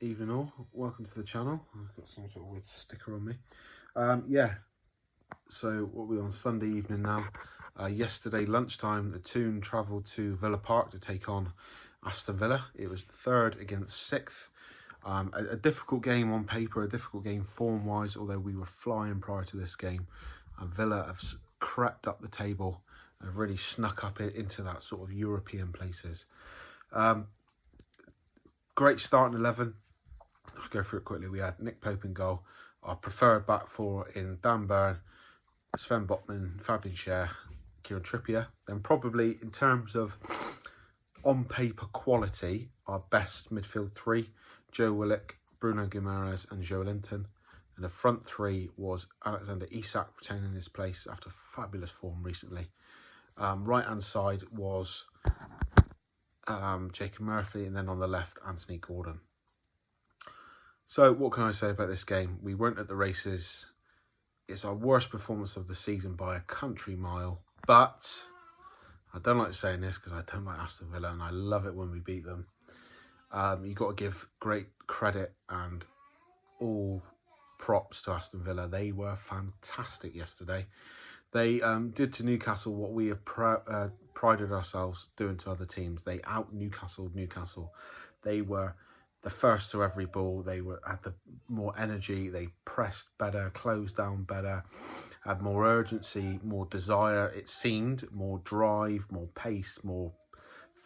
Evening all, welcome to the channel. I've got some sort of weird sticker on me. So what we're on Sunday evening now. Yesterday lunchtime, the Toon travelled to Villa Park to take on Aston Villa. It was 3rd against 6th. A difficult game on paper, a difficult game form-wise, although we were flying prior to this game. Villa have crept up the table and have really snuck up into that sort of European places. Great starting 11. Let's go through it quickly. We had Nick Pope in goal. Our preferred back four in Dan Burn, Sven Botman, Fabian Schär, Kieran Trippier. Then probably in terms of on paper quality, our best midfield three, Joe Willock, Bruno Guimaraes and Joe Linton. And the front three was Alexander Isak retaining his place after fabulous form recently. Right hand side was Jacob Murphy, and then on the left, Anthony Gordon. So what can I say about this game? We weren't at the races. It's our worst performance of the season by a country mile. But I don't like saying this because I don't like Aston Villa and I love it when we beat them. You've got to give great credit and all props to Aston Villa. They were fantastic yesterday. They did to Newcastle what we have prided ourselves doing to other teams. They out-Newcastled Newcastle. They were the first to every ball. They had the more energy. They pressed better, closed down better, had more urgency, more desire. It seemed more drive, more pace, more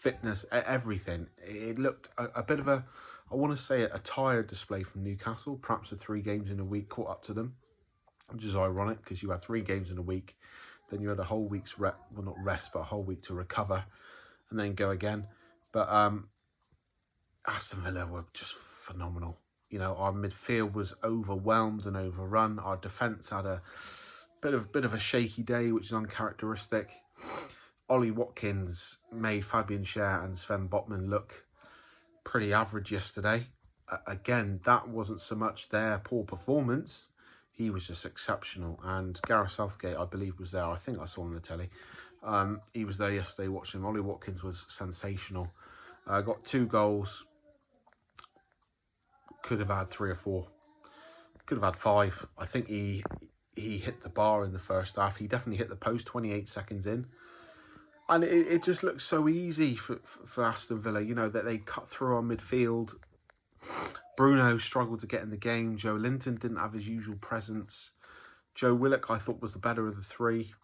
fitness, everything. It looked a bit of a, I want to say a tired display from Newcastle. Perhaps the 3 games in a week caught up to them, which is ironic because you had 3 games in a week. Then you had a whole week's well, not rest, but a whole week to recover and then go again. But Aston Villa were just phenomenal. You know, our midfield was overwhelmed and overrun. Our defence had a bit of a shaky day, which is uncharacteristic. Ollie Watkins made Fabian Schär and Sven Botman look pretty average yesterday. Again, that wasn't so much their poor performance. He was just exceptional. And Gareth Southgate, I believe, was there. I think I saw him on the telly. He was there yesterday watching him. Ollie Watkins was sensational. Got 2 goals. Could have had 3 or 4. Could have had 5. I think he hit the bar in the first half. He definitely hit the post 28 seconds in. And it just looked so easy for Aston Villa. You know, that they cut through our midfield. Bruno struggled to get in the game. Joe Linton didn't have his usual presence. Joe Willock, I thought, was the better of the 3.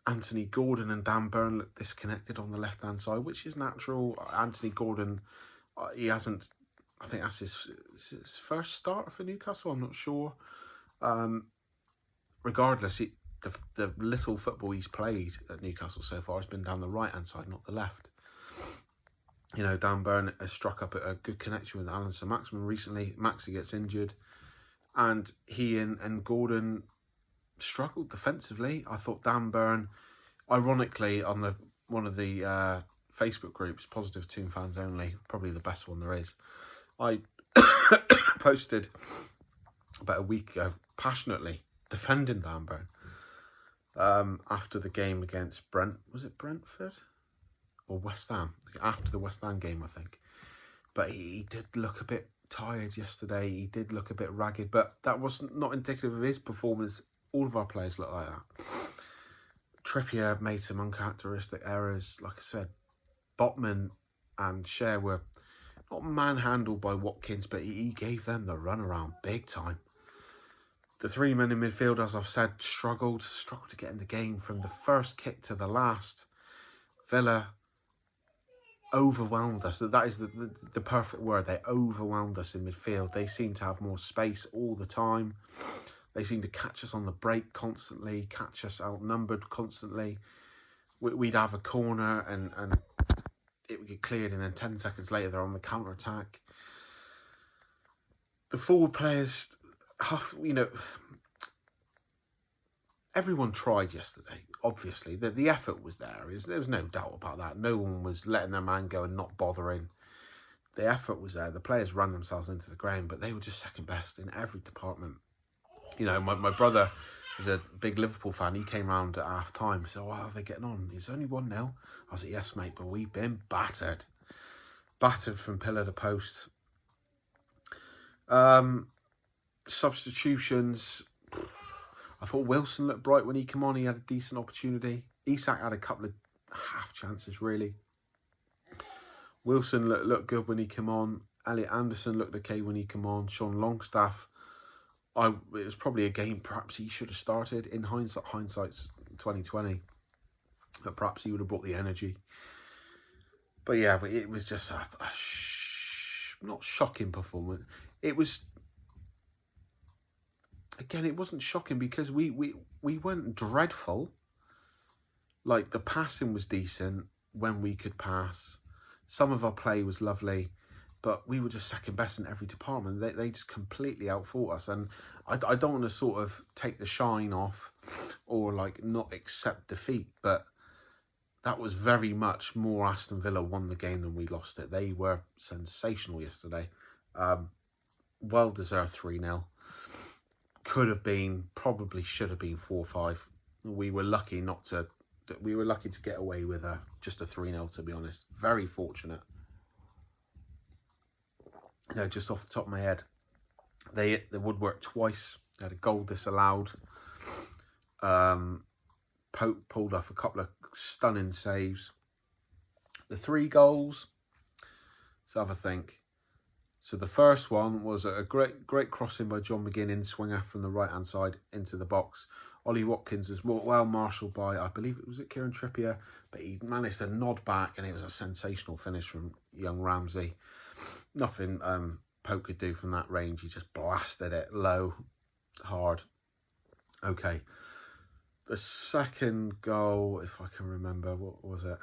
Anthony Gordon and Dan Burn looked disconnected on the left-hand side, which is natural. Anthony Gordon, he hasn't... I think that's his first start for Newcastle. I'm not sure. Regardless, the little football he's played at Newcastle so far has been down the right-hand side, not the left. You know, Dan Burn has struck up a good connection with Alan Saint-Maximin recently. Maxi gets injured. And he and Gordon struggled defensively. I thought Dan Burn, ironically, on one of the Facebook groups, Positive Toon Fans Only, probably the best one there is, I posted about a week ago passionately defending Dan Burn after the game against was it Brentford or West Ham? After the West Ham game, I think. But he did look a bit tired yesterday. He did look a bit ragged, but that was not indicative of his performance. All of our players look like that. Trippier made some uncharacteristic errors. Like I said, Botman and Schär were not manhandled by Watkins, but he gave them the runaround big time. The 3 men in midfield, as I've said, struggled to get in the game from the first kick to the last. Villa overwhelmed us. That is the perfect word. They overwhelmed us in midfield. They seem to have more space all the time. They seem to catch us on the break constantly, catch us outnumbered constantly. We'd have a corner and it would get cleared, and then 10 seconds later they're on the counter-attack. The forward players, you know, everyone tried yesterday, obviously. The effort was there. There was no doubt about that. No one was letting their man go and not bothering. The effort was there. The players ran themselves into the ground, but they were just second best in every department. You know, my brother is a big Liverpool fan. He came round at half-time. So, how are they getting on? It's only 1-0. I was like, yes, mate, but we've been battered. Battered from pillar to post. Substitutions. I thought Wilson looked bright when he came on. He had a decent opportunity. Isak had a couple of half chances, really. Wilson looked good when he came on. Elliot Anderson looked okay when he came on. Sean Longstaff, it was probably a game perhaps he should have started. In hindsight's 2020, but perhaps he would have brought the energy. But yeah, it was just not shocking performance. It was, again, it wasn't shocking because we weren't dreadful. Like, the passing was decent when we could pass. Some of our play was lovely, but we were just second best in every department. They just completely outfought us. And I don't want to sort of take the shine off or like not accept defeat, but that was very much more Aston Villa won the game than we lost it. They were sensational yesterday. Well-deserved 3-0. Could have been, probably should have been 4-5. We were lucky to get away with just a 3-0, to be honest. Very fortunate. You know, just off the top of my head, they hit the woodwork twice. They had a goal disallowed. Pope pulled off a couple of stunning saves. The 3 goals, let's have a think. So the first one was a great crossing by John McGinn, swinger from the right hand side into the box. Ollie Watkins was well marshalled by, I believe it was Kieran Trippier, but he managed to nod back, and it was a sensational finish from young Ramsey. Nothing Pope could do from that range. He just blasted it low, hard. Okay. The second goal, if I can remember, what was it?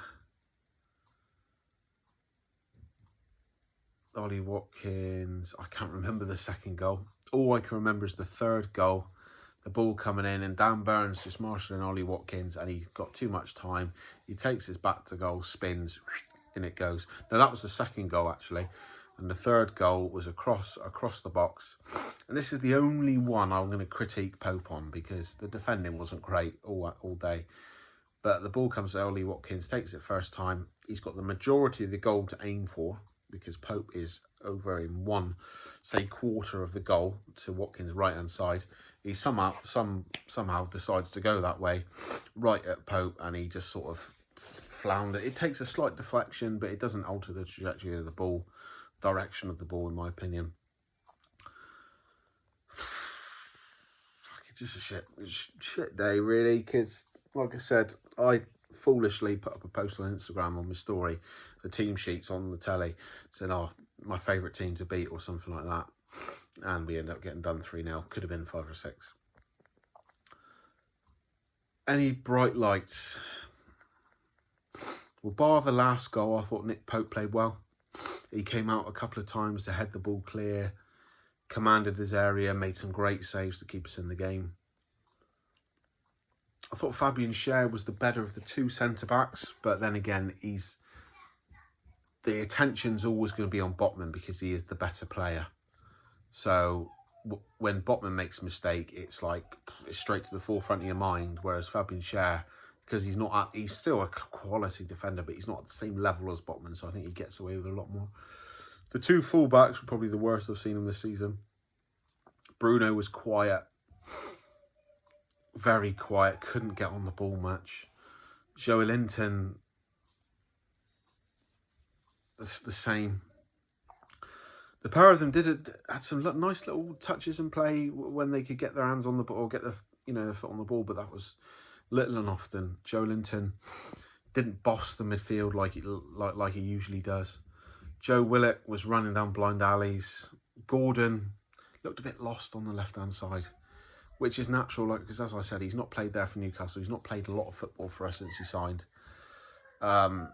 Ollie Watkins. I can't remember the second goal. All I can remember is the third goal. The ball coming in, and Dan Burns just marshalling Ollie Watkins, and he got too much time. He takes his back to goal, spins, and it goes. Now, that was the second goal, actually. And the third goal was across the box. And this is the only one I'm going to critique Pope on, because the defending wasn't great all day. But the ball comes to Ollie Watkins, takes it first time. He's got the majority of the goal to aim for, because Pope is over in one, say, quarter of the goal to Watkins' right-hand side. He somehow decides to go that way, right at Pope, and he just sort of floundered. It takes a slight deflection, but it doesn't alter the trajectory of the ball, direction of the ball, in my opinion. It's just a shit day, really, because, like I said, I foolishly put up a post on Instagram on my story, the team sheets on the telly, saying, oh, my favourite team to beat or something like that. And we end up getting done 3-0. Could have been 5 or 6. Any bright lights? Well, bar the last goal, I thought Nick Pope played well. He came out a couple of times to head the ball clear, commanded his area, made some great saves to keep us in the game. I thought Fabian Schär was the better of the 2 centre-backs, but then again, the attention's always going to be on Botman because he is the better player. So when Botman makes a mistake, it's straight to the forefront of your mind, whereas Fabian Schär, because he's still a quality defender, but he's not at the same level as Botman, so I think he gets away with a lot more. The 2 full-backs were probably the worst I've seen him this season. Bruno was quiet. Very quiet, couldn't get on the ball much. Joe Linton, the same. The pair of them had some nice little touches and play when they could get their hands on the ball, or get their foot on the ball, but that was little and often. Joe Linton didn't boss the midfield like he usually does. Joe Willett was running down blind alleys. Gordon looked a bit lost on the left-hand side, which is natural, because as I said, he's not played there for Newcastle. He's not played a lot of football for us since he signed. I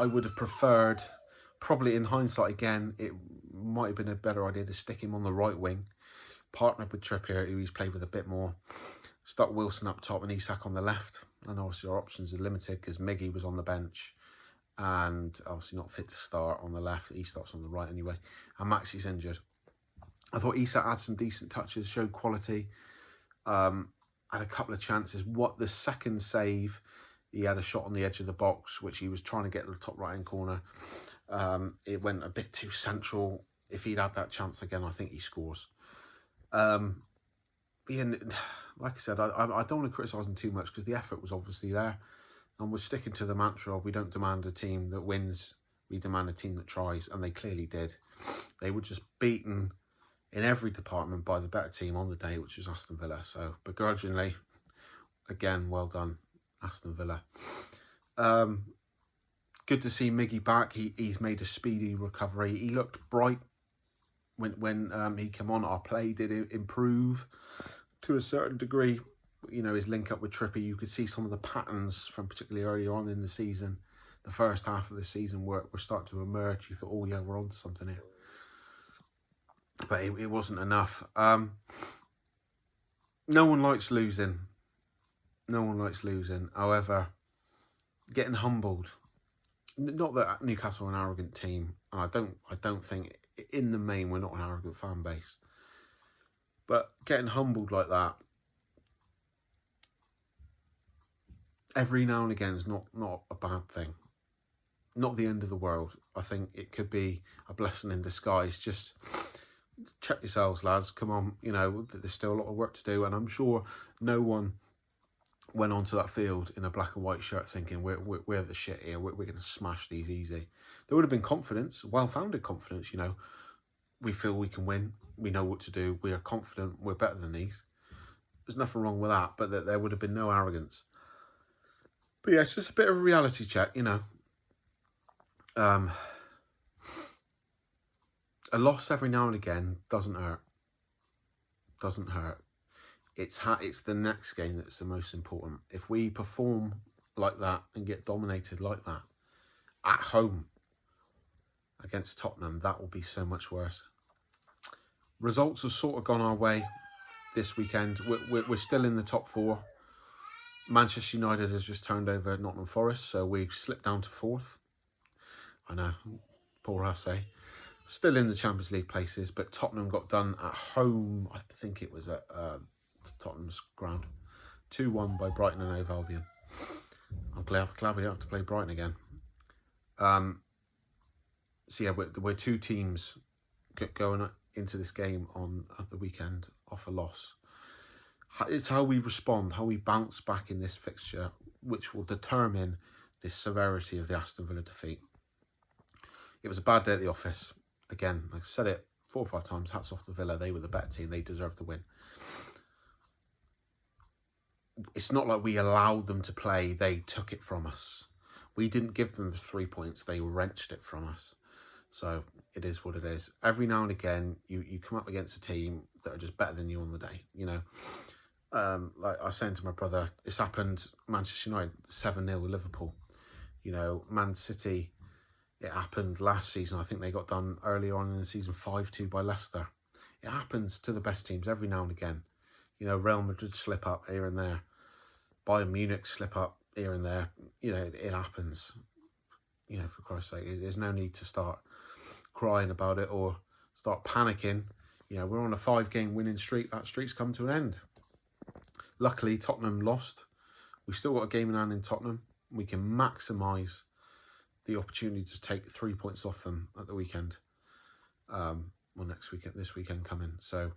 would have preferred, probably in hindsight again, it might have been a better idea to stick him on the right wing, partnered with Trippier, who he's played with a bit more. Stuck Wilson up top and Isak on the left. And obviously our options are limited because Miggy was on the bench and obviously not fit to start on the left. He starts on the right anyway. And Maxi's injured. I thought Isak had some decent touches, showed quality. Had a couple of chances. What the second save He had a shot on the edge of the box, which he was trying to get to the top right-hand corner. It went a bit too central. If he'd had that chance again, I think he scores. Yeah, like I said, I don't want to criticise him too much because the effort was obviously there. And we're sticking to the mantra of we don't demand a team that wins, we demand a team that tries, and they clearly did. They were just beaten in every department by the better team on the day, which was Aston Villa. So, begrudgingly, again, well done, Aston Villa. Good to see Miggy back. He's made a speedy recovery. He looked bright when he came on. Our play did improve to a certain degree. You know, his link up with Trippier, you could see some of the patterns from particularly earlier on in the season. The first half of the season were starting to emerge. You thought, oh yeah, we're on to something here. But it wasn't enough. No one likes losing. No one likes losing. However, getting humbled. Not that Newcastle are an arrogant team. I don't think in the main we're not an arrogant fan base. But getting humbled like that every now and again is not a bad thing. Not the end of the world. I think it could be a blessing in disguise. Just check yourselves, lads. Come on, you know, there's still a lot of work to do, and I'm sure no one went onto that field in a black and white shirt thinking we're the shit here. We're going to smash these easy. There would have been confidence, well-founded confidence. You know, we feel we can win. We know what to do. We are confident. We're better than these. There's nothing wrong with that, but there would have been no arrogance. But yeah, it's just a bit of a reality check, you know. A loss every now and again doesn't hurt. Doesn't hurt. It's the next game that's the most important. If we perform like that and get dominated like that at home against Tottenham, that will be so much worse. Results have sort of gone our way this weekend. We're still in the top four. Manchester United has just turned over Nottingham Forest, so we've slipped down to fourth. I know, poor us, eh? Still in the Champions League places, but Tottenham got done at home. I think it was at Tottenham's ground. 2-1 by Brighton and Hove Albion. I'm glad we don't have to play Brighton again. So yeah, we're two teams going into this game on the weekend off a loss. It's how we respond, how we bounce back in this fixture, which will determine the severity of the Aston Villa defeat. It was a bad day at the office. Again, I've said it 4 or 5 times, hats off to Villa. They were the better team. They deserved the win. It's not like we allowed them to play. They took it from us. We didn't give them the 3 points. They wrenched it from us. So it is what it is. Every now and again, you come up against a team that are just better than you on the day, you know. Like I was saying to my brother, it's happened, Manchester United 7-0 with Liverpool. You know, Man City, it happened last season. I think they got done earlier on in the season 5-2 by Leicester. It happens to the best teams every now and again. You know, Real Madrid slip up here and there. Bayern Munich slip up here and there. You know, it happens. You know, for Christ's sake, there's no need to start crying about it or start panicking. You know, we're on a 5-game winning streak. That streak's come to an end. Luckily, Tottenham lost. We still got a game in hand in Tottenham. We can maximise the opportunity to take 3 points off them at the weekend. This weekend coming. So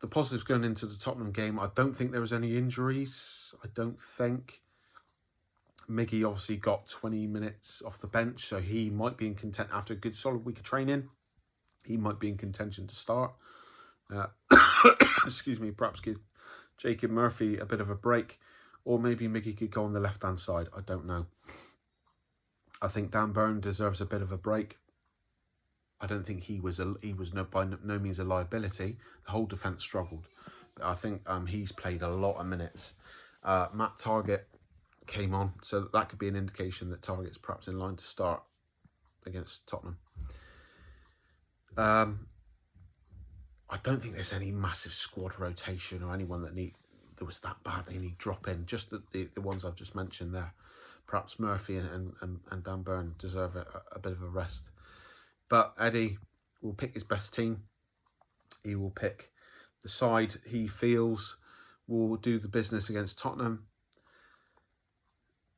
the positives going into the Tottenham game, I don't think there was any injuries. I don't think. Miggy obviously got 20 minutes off the bench, so he might be in contention after a good solid week of training. He might be in contention to start. Excuse me, perhaps give Jacob Murphy a bit of a break, or maybe Miggy could go on the left-hand side. I don't know. I think Dan Burn deserves a bit of a break. I don't think he was by no means a liability. The whole defence struggled. But I think he's played a lot of minutes. Matt Target came on, so that could be an indication that Target's perhaps in line to start against Tottenham. I don't think there's any massive squad rotation or anyone that was that bad they need drop in. Just the ones I've just mentioned there. Perhaps Murphy and Dan Burn deserve a bit of a rest. But Eddie will pick his best team. He will pick the side he feels will do the business against Tottenham.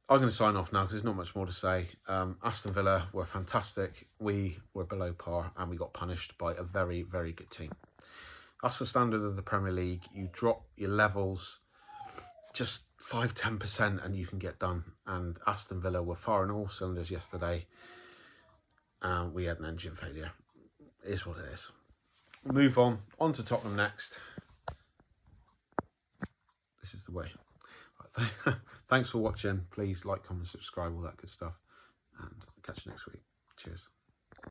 I'm going to sign off now because there's not much more to say. Aston Villa were fantastic. We were below par and we got punished by a very, very good team. That's the standard of the Premier League. You drop your levels just 5-10% and you can get done. And Aston Villa were firing all cylinders yesterday. And we had an engine failure. It is what it is. Move on to Tottenham next. This is the way. Right, thanks for watching. Please like, comment, subscribe, all that good stuff. And catch you next week. Cheers.